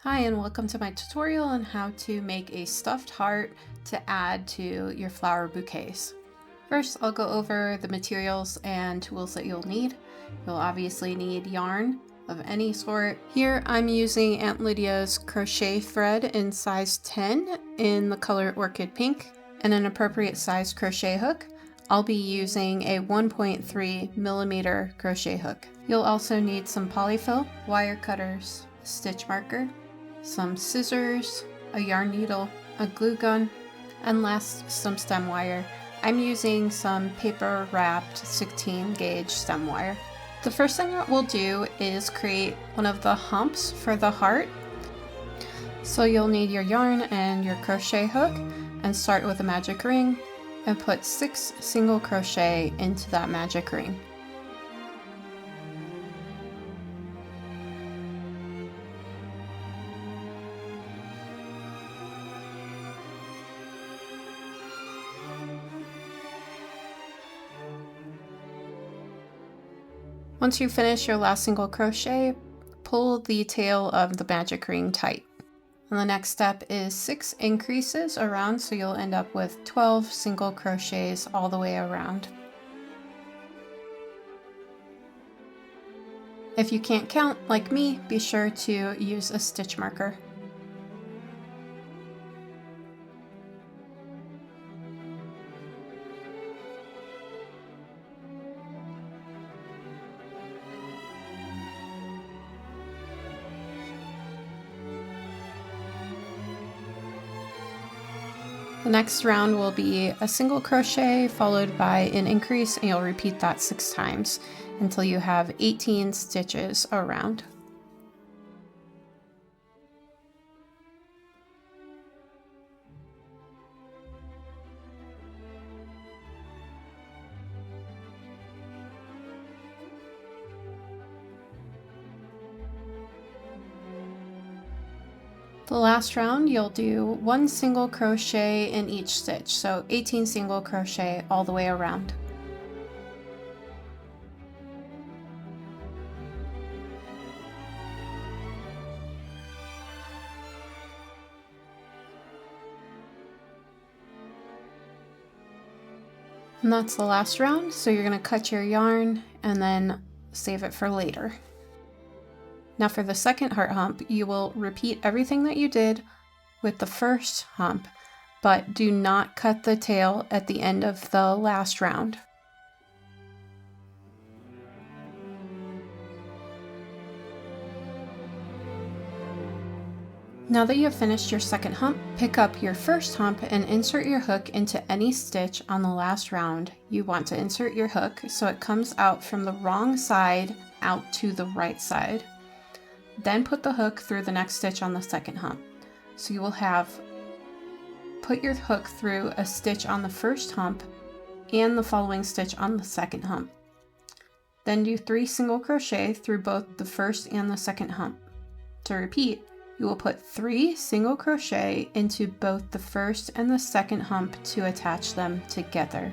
Hi and welcome to my tutorial on how to make a stuffed heart to add to your flower bouquets. First, I'll go over the materials and tools that you'll need. You'll obviously need yarn of any sort. Here I'm using Aunt Lydia's crochet thread in size 10 in the color Orchid Pink and an appropriate size crochet hook. I'll be using a 1.3 millimeter crochet hook. You'll also need some polyfill, wire cutters, stitch marker, some scissors, a yarn needle, a glue gun, and last, some stem wire. I'm using some paper wrapped 16 gauge stem wire. The first thing that we'll do is create one of the humps for the heart. So you'll need your yarn and your crochet hook, and start with a magic ring and put 6 single crochet into that magic ring. Once you finish your last single crochet, pull the tail of the magic ring tight. And the next step is 6 increases around, so you'll end up with 12 single crochets all the way around. If you can't count, like me, be sure to use a stitch marker. The next round will be a single crochet followed by an increase, and you'll repeat that 6 times until you have 18 stitches around. The last round, you'll do 1 single crochet in each stitch, so 18 single crochet all the way around. And that's the last round, so you're going to cut your yarn and then save it for later. Now for the second heart hump, you will repeat everything that you did with the first hump, but do not cut the tail at the end of the last round. Now that you have finished your second hump, pick up your first hump and insert your hook into any stitch on the last round. You want to insert your hook so it comes out from the wrong side out to the right side. Then put the hook through the next stitch on the second hump. So you will have put your hook through a stitch on the first hump and the following stitch on the second hump. Then do 3 single crochet through both the first and the second hump. To repeat, you will put 3 single crochet into both the first and the second hump to attach them together.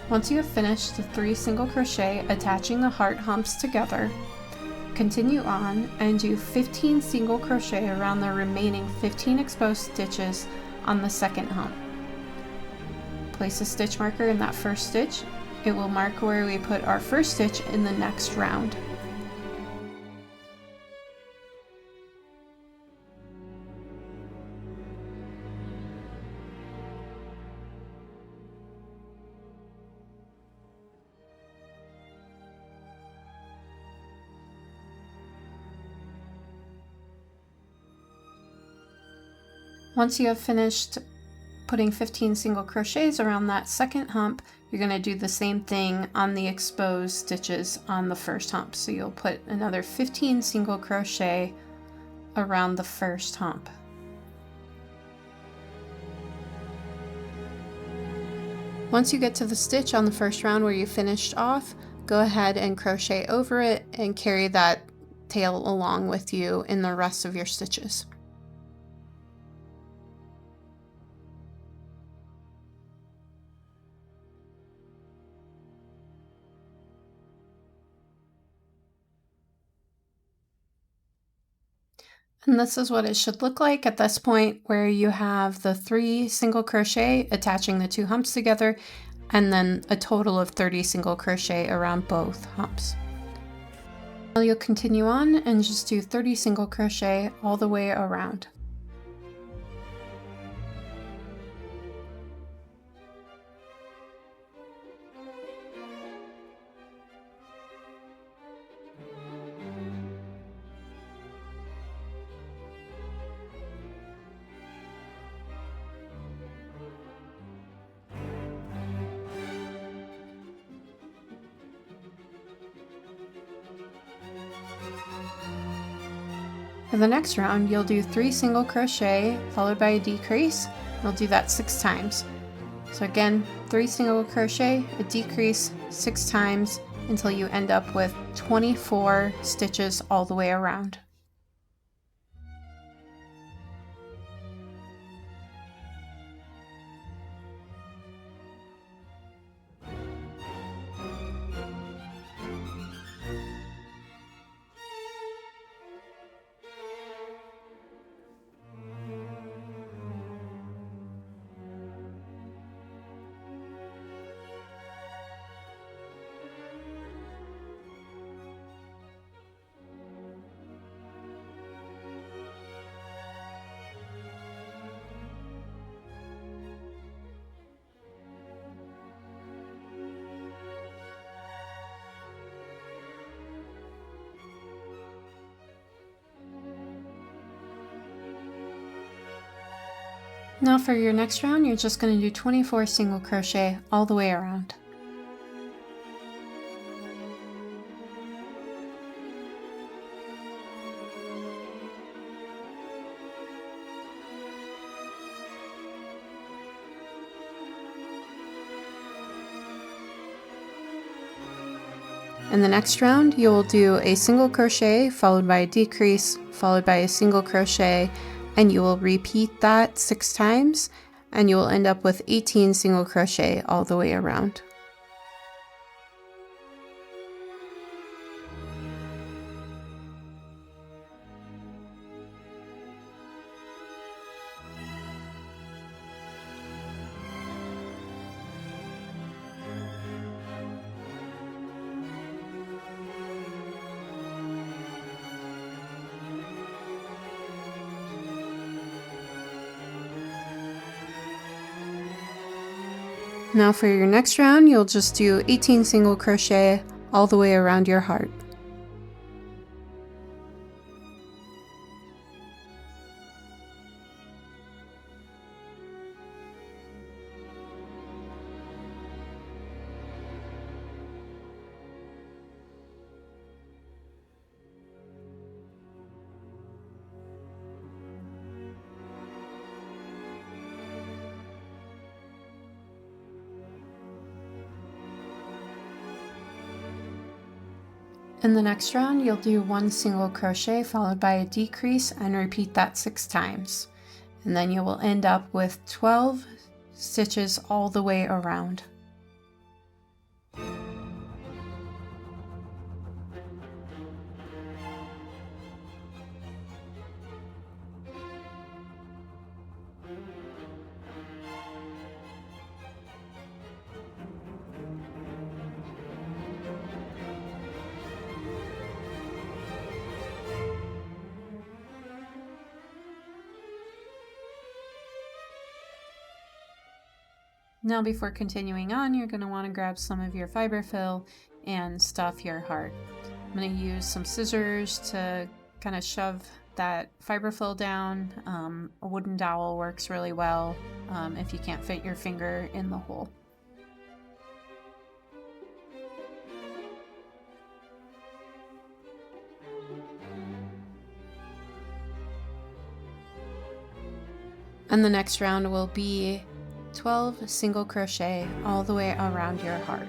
Once you have finished the 3 single crochet attaching the heart humps together, continue on and do 15 single crochet around the remaining 15 exposed stitches on the second hump. Place a stitch marker in that first stitch. It will mark where we put our first stitch in the next round. Once you have finished putting 15 single crochets around that second hump, you're going to do the same thing on the exposed stitches on the first hump. So you'll put another 15 single crochet around the first hump. Once you get to the stitch on the first round where you finished off, go ahead and crochet over it and carry that tail along with you in the rest of your stitches. And this is what it should look like at this point, where you have the 3 single crochet attaching the 2 humps together, and then a total of 30 single crochet around both humps. Now you'll continue on and just do 30 single crochet all the way around. For the next round, you'll do 3 single crochet followed by a decrease. You'll do that 6 times. So again, 3 single crochet, a decrease 6 times until you end up with 24 stitches all the way around. Now for your next round, you're just going to do 24 single crochet all the way around. In the next round, you will do a single crochet followed by a decrease followed by a single crochet, and you will repeat that 6 times, and you will end up with 18 single crochet all the way around. Now for your next round, you'll just do 18 single crochet all the way around your heart. In the next round, you'll do 1 single crochet followed by a decrease and repeat that 6 times. And then you will end up with 12 stitches all the way around. Now before continuing on, you're going to want to grab some of your fiber fill and stuff your heart. I'm going to use some scissors to kind of shove that fiber fill down. A wooden dowel works really well if you can't fit your finger in the hole. And the next round will be 12 single crochet all the way around your heart.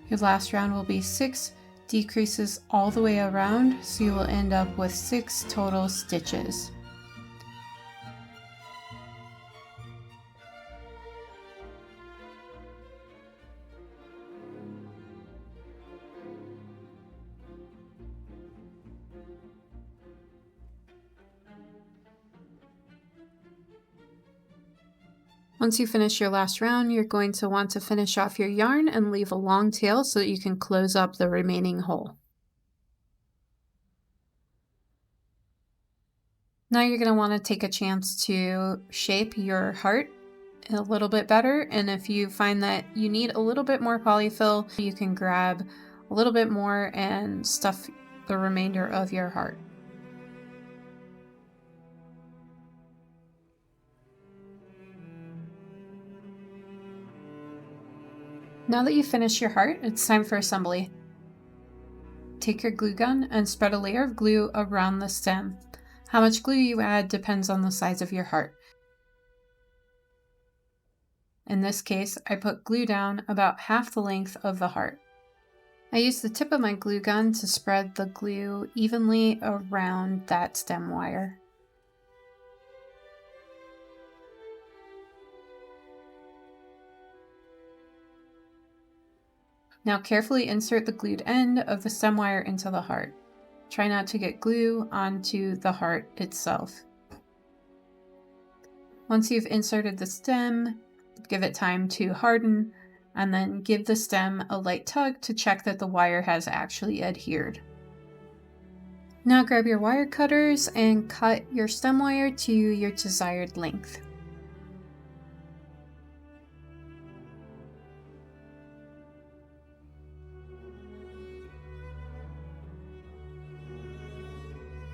Your last round will be 6 decreases all the way around, so you will end up with 6 total stitches. Once you finish your last round, you're going to want to finish off your yarn and leave a long tail so that you can close up the remaining hole. Now you're going to want to take a chance to shape your heart a little bit better, and if you find that you need a little bit more polyfill, you can grab a little bit more and stuff the remainder of your heart. Now that you've finished your heart, it's time for assembly. Take your glue gun and spread a layer of glue around the stem. How much glue you add depends on the size of your heart. In this case, I put glue down about half the length of the heart. I use the tip of my glue gun to spread the glue evenly around that stem wire. Now carefully insert the glued end of the stem wire into the heart. Try not to get glue onto the heart itself. Once you've inserted the stem, give it time to harden, and then give the stem a light tug to check that the wire has actually adhered. Now grab your wire cutters and cut your stem wire to your desired length.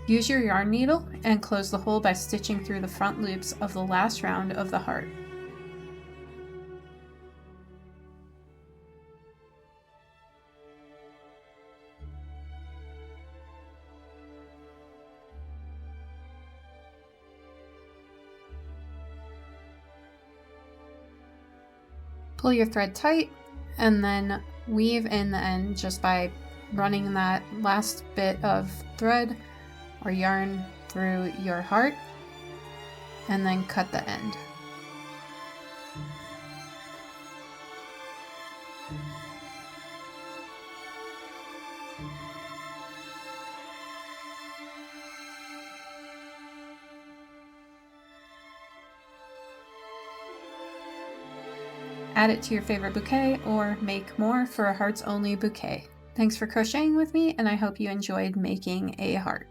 Use your yarn needle and close the hole by stitching through the front loops of the last round of the heart. Pull your thread tight and then weave in the end just by running that last bit of thread or yarn through your heart, and then cut the end. Add it to your favorite bouquet or make more for a hearts only bouquet. Thanks for crocheting with me, and I hope you enjoyed making a heart.